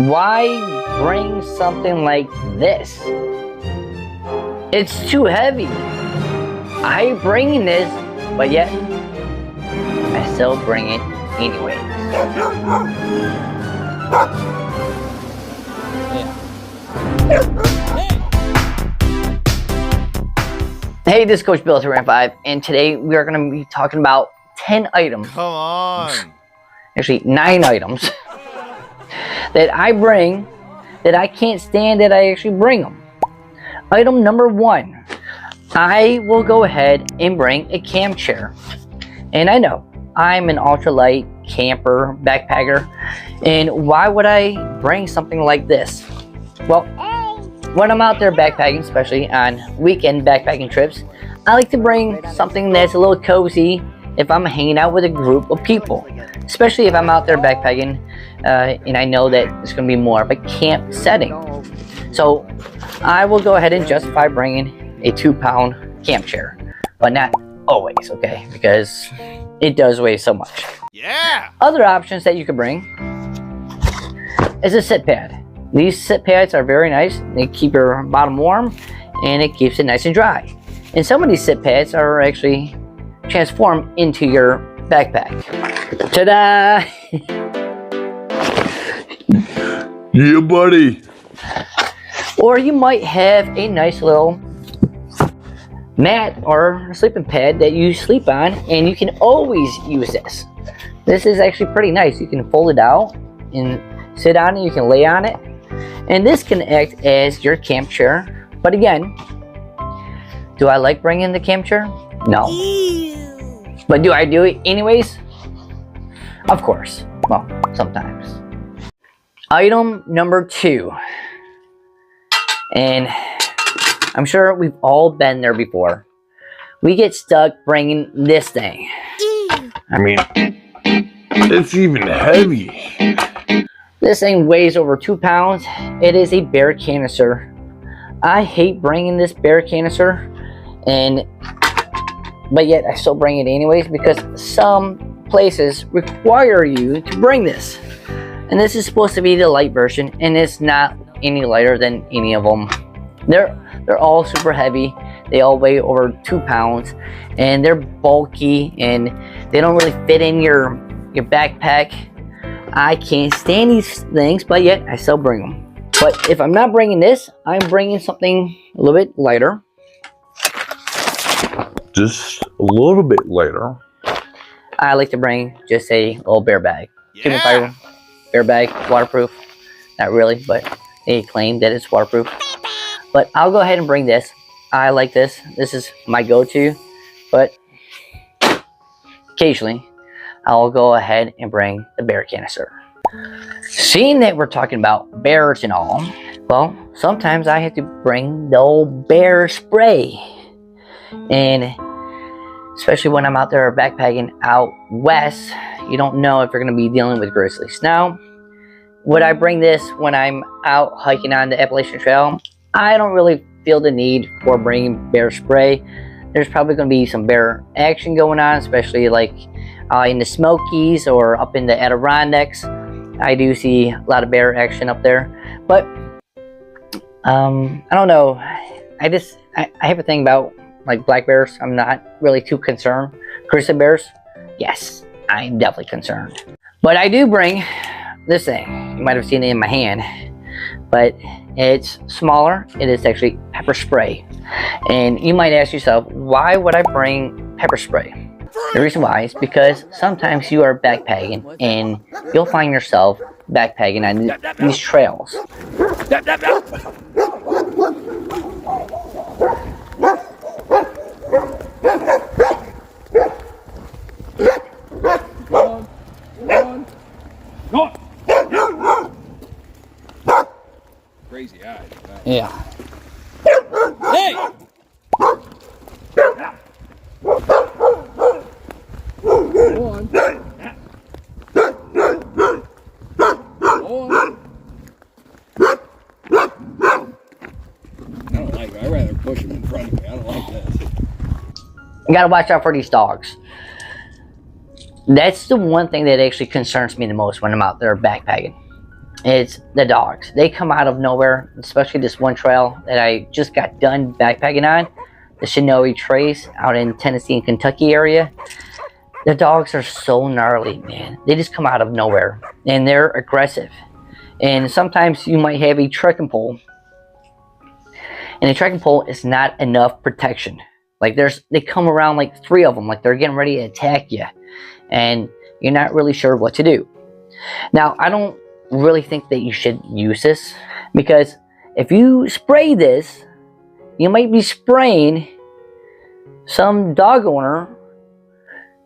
Why bring something like this? It's too heavy. I hate bringing this, but yet I still bring it anyway. Hey, this is Coach Bill 305, and today we are going to be talking about 10 items. Come on. Actually, 9 items that I bring that I can't stand that I actually bring them. Item number 1, I will go ahead and bring a camp chair. And I know I'm an ultralight camper backpacker, and why would I bring something like this? Well, when I'm out there backpacking, especially on weekend backpacking trips, I like to bring something that's a little cozy if I'm hanging out with a group of people, especially if I'm out there backpacking and I know that it's going to be more of a camp setting. So I will go ahead and justify bringing a 2-pound camp chair, but not always, okay, because it does weigh so much. Yeah. Other options that you could bring is a sit pad. These sit pads are very nice. They keep your bottom warm and it keeps it nice and dry. And some of these sit pads are actually transformed into your backpack. Ta-da! Yeah, buddy. Or you might have a nice little mat or sleeping pad that you sleep on, and you can always use this. This is actually pretty nice. You can fold it out and sit on it. You can lay on it. And this can act as your camp chair. But again, do I like bringing the camp chair? No. Ew. But do I do it anyways? Of course. Well, sometimes. Item number 2. And I'm sure we've all been there before. We get stuck bringing this thing. I mean, it's even heavy. This thing weighs over 2 pounds. It is a bear canister. I hate bringing this bear canister, but yet I still bring it anyways because some places require you to bring this. And this is supposed to be the light version, and it's not any lighter than any of them. They're all super heavy. They all weigh over 2 pounds, and they're bulky, and they don't really fit in your backpack. I can't stand these things, but yet I still bring them. But if I'm not bringing this, I'm bringing something a little bit lighter. Just a little bit lighter. I like to bring just a little bear bag. Yeah. Fiber, bear bag, waterproof. Not really, but they claim that it's waterproof. But I'll go ahead and bring this. I like this. This is my go-to. But occasionally, I'll go ahead and bring the bear canister. Seeing that we're talking about bears and all, well, sometimes I have to bring the old bear spray. And especially when I'm out there backpacking out west, you don't know if you're going to be dealing with grizzlies. Now, would I bring this when I'm out hiking on the Appalachian Trail? I don't really feel the need for bringing bear spray. There's probably going to be some bear action going on, especially like in the Smokies or up in the Adirondacks. I do see a lot of bear action up there, but I don't know. I have a thing about like black bears. I'm not really too concerned. Grizzly bears, yes, I'm definitely concerned. But I do bring this thing. You might have seen it in my hand, but it's smaller. It is actually pepper spray. And you might ask yourself, why would I bring pepper spray? The reason why is because sometimes you are backpacking and you'll find yourself backpacking on these trails. Crazy eyes. Yeah. Hey! Go on. Go on. I don't like it. I'd rather push him in front of me. I don't like this. You gotta watch out for these dogs. That's the one thing that actually concerns me the most when I'm out there backpacking. It's the dogs. They come out of nowhere, especially this one trail that I just got done backpacking on, the Shinoe Trace out in Tennessee and Kentucky area. The dogs are so gnarly, man. They just come out of nowhere, and they're aggressive. And sometimes you might have a trekking pole, and a trekking pole is not enough protection. Like they come around like 3 of them, like they're getting ready to attack you, and you're not really sure what to do. Now, I don't really think that you should use this, because if you spray this, you might be spraying some dog owner.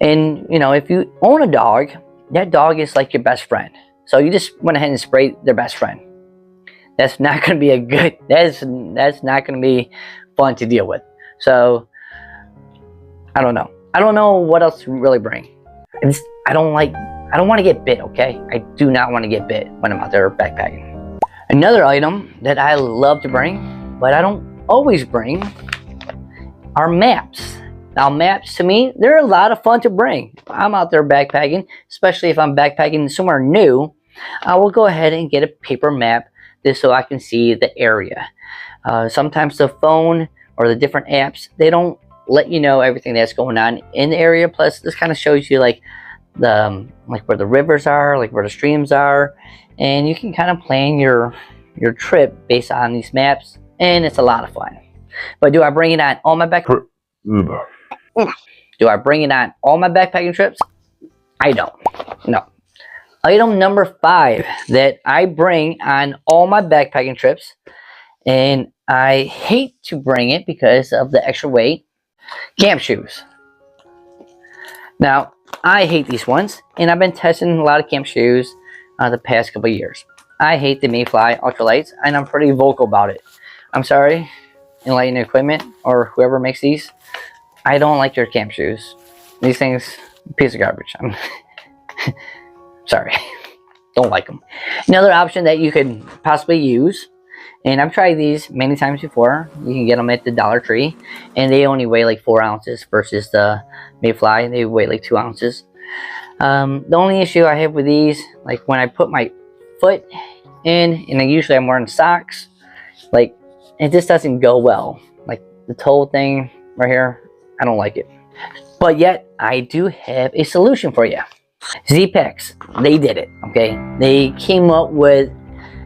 And you know, if you own a dog, that dog is like your best friend. So you just went ahead and sprayed their best friend. That's not going to be a good. That's not going to be fun to deal with. So I don't know. I don't know what else to really bring. I don't want to get bit. Okay, I do not want to get bit when I'm out there backpacking. Another item that I love to bring, but I don't always bring, are maps. Now, maps, to me, they're a lot of fun to bring. If I'm out there backpacking, especially if I'm backpacking somewhere new, I will go ahead and get a paper map just so I can see the area. Sometimes the phone or the different apps, they don't let you know everything that's going on in the area. Plus, this kind of shows you like where the rivers are, like where the streams are, and you can kind of plan your trip based on these maps, and it's a lot of fun. But do I bring it on all my backpacking? Do I bring it on all my backpacking trips? I don't. No. Item number 5 that I bring on all my backpacking trips, and I hate to bring it because of the extra weight, camp shoes. Now, I hate these ones, and I've been testing a lot of camp shoes the past couple of years. I hate the Mayfly Ultralights, and I'm pretty vocal about it. I'm sorry, Enlighten Equipment or whoever makes these. I don't like your camp shoes. These things, piece of garbage. I'm sorry. Don't like them. Another option that you could possibly use, and I've tried these many times before. You can get them at the Dollar Tree, and they only weigh like 4 ounces versus the Mayfly. They weigh like 2 ounces. The only issue I have with these, like when I put my foot in, and usually I'm wearing socks, like it just doesn't go well. Like the toe thing right here, I don't like it. But yet, I do have a solution for you. Z-Packs, they did it, okay? They came up with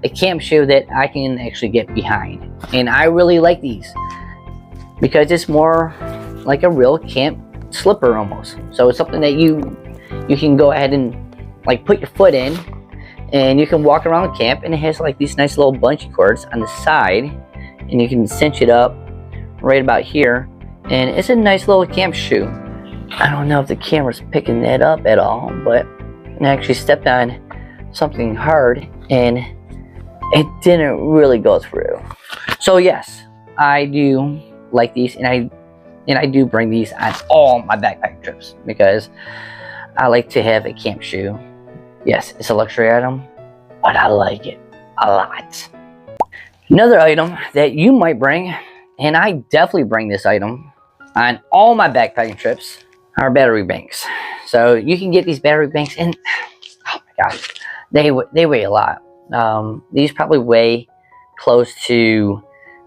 a camp shoe that I can actually get behind. And I really like these because it's more like a real camp slipper almost. So it's something that you can go ahead and like put your foot in, and you can walk around the camp, and it has like these nice little bungee cords on the side, and you can cinch it up right about here. And it's a nice little camp shoe. I don't know if the camera's picking that up at all, but I actually stepped on something hard and it didn't really go through. So yes, I do like these, and I do bring these on all my backpack trips because I like to have a camp shoe. Yes, it's a luxury item, but I like it a lot. Another item that you might bring, and I definitely bring this item on all my backpacking trips, are battery banks. So you can get these battery banks, and oh my gosh, they weigh a lot. These probably weigh close to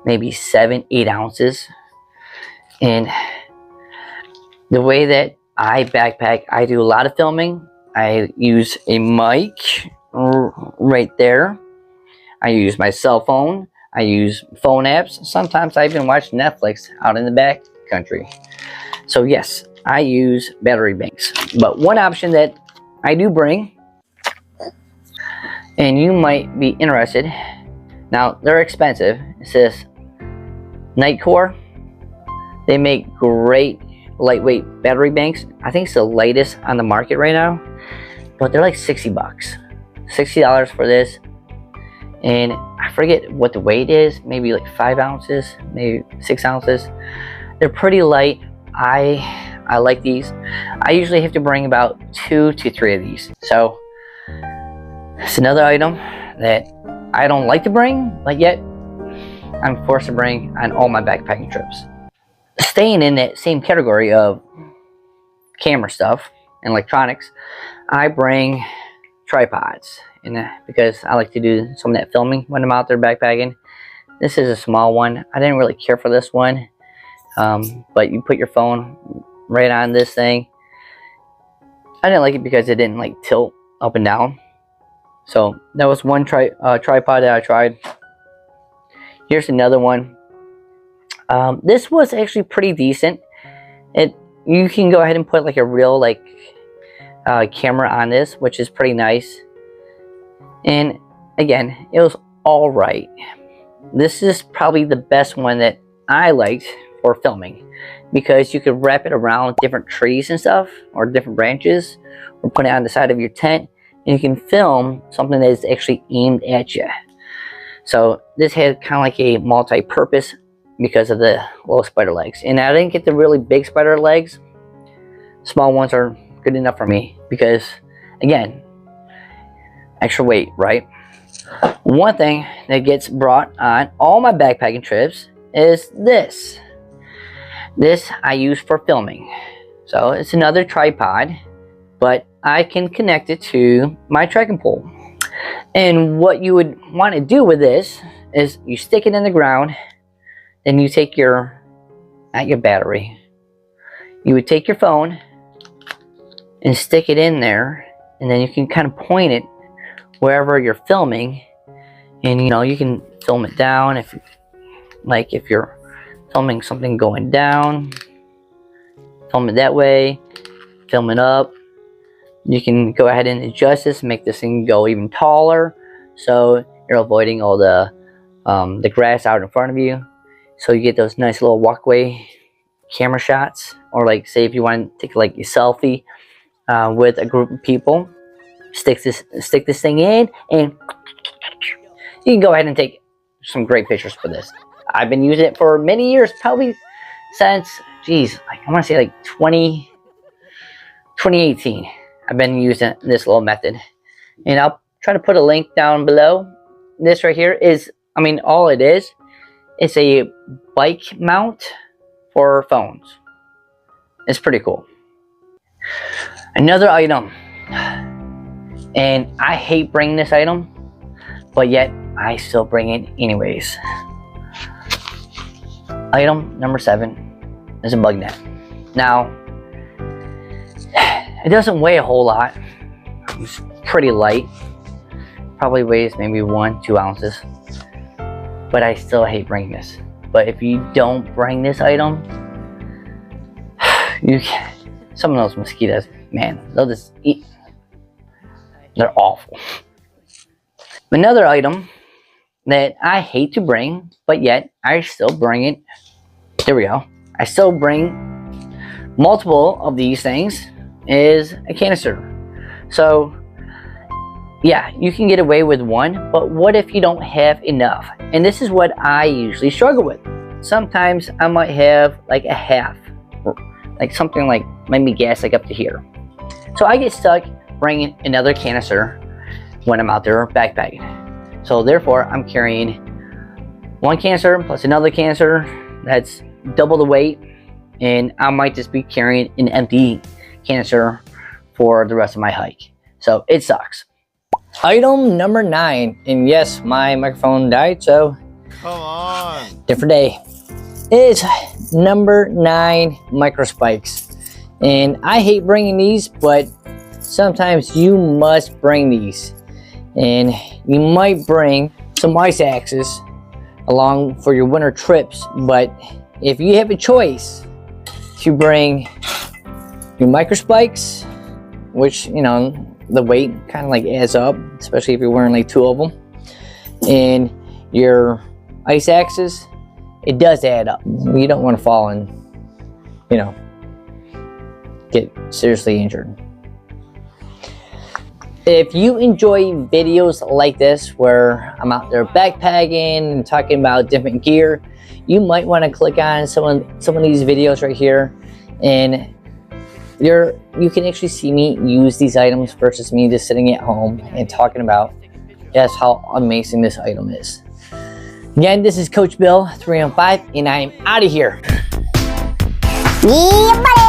maybe 7-8 ounces. And the way that I backpack, I do a lot of filming. I use a mic right there. I use my cell phone. I use phone apps. Sometimes I even watch Netflix out in the back country. So yes, I use battery banks. But one option that I do bring, and you might be interested, now they're expensive. It says Nightcore. They make great lightweight battery banks. I think it's the lightest on the market right now, but they're like 60 bucks. $60 for this. And I forget what the weight is, maybe like 5 ounces, maybe 6 ounces. They're pretty light. I like these. I usually have to bring about 2 to 3 of these. So it's another item that I don't like to bring, but yet I'm forced to bring on all my backpacking trips. Staying in that same category of camera stuff and electronics, I bring tripods. and because I like to do some of that filming when I'm out there backpacking. This is a small one. I didn't really care for this one, but you put your phone right on this thing. I didn't like it because it didn't like tilt up and down. So that was one tripod that I tried. Here's another one. This was actually pretty decent. You can go ahead and put like a real camera on this, which is pretty nice. And again, it was all right. This is probably the best one that I liked for filming, because you could wrap it around different trees and stuff, or different branches, or put it on the side of your tent, and you can film something that is actually aimed at you. So this had kind of like a multi-purpose because of the little spider legs. And I didn't get the really big spider legs. Small ones are good enough for me because, again, extra weight, right? One thing that gets brought on all my backpacking trips is this. This I use for filming. So it's another tripod, but I can connect it to my trekking pole. And what you would want to do with this is you stick it in the ground. Then you take your battery. You would take your phone and stick it in there, and then you can kind of point it wherever you're filming, and you can film it down if you're filming something going down, film it that way, film it up. You can go ahead and adjust this, make this thing go even taller, so you're avoiding all the grass out in front of you. So you get those nice little walkway camera shots, or say if you want to take a selfie with a group of people, stick this thing in, and you can go ahead and take some great pictures for this. I've been using it for many years, probably since, I want to say 2018. I've been using this little method, and I'll try to put a link down below. This right here is, all it is. It's a bike mount for phones. It's pretty cool. Another item, and I hate bringing this item, but yet I still bring it anyways. Item number 7 is a bug net. Now, it doesn't weigh a whole lot. It's pretty light. Probably weighs maybe 1-2 ounces. But I still hate bringing this. But if you don't bring this item, some of those mosquitoes, man, they'll just eat. They're awful. Another item that I hate to bring, but yet I still bring it. There we go. I still bring multiple of these things, is a canister. So yeah, you can get away with one, but what if you don't have enough? And this is what I usually struggle with. Sometimes I might have a half, something maybe gas up to here. So I get stuck bringing another canister when I'm out there backpacking. So therefore, I'm carrying one canister plus another canister that's double the weight, and I might just be carrying an empty canister for the rest of my hike. So it sucks. Item number 9, and yes, my microphone died, so Come on. different day. Is number 9 micro spikes, and I hate bringing these, but sometimes you must bring these, and you might bring some ice axes along for your winter trips. But if you have a choice to bring your micro spikes, which the weight kind of adds up, especially if you're wearing 2 of them, and your ice axes, it does add up. You don't want to fall and get seriously injured. If you enjoy videos like this where I'm out there backpacking and talking about different gear, you might want to click on some of these videos right here, and you can actually see me use these items versus me just sitting at home and talking about just how amazing this item is. Again, this is Coach Bill 315, and I'm out of here. Yeah, buddy.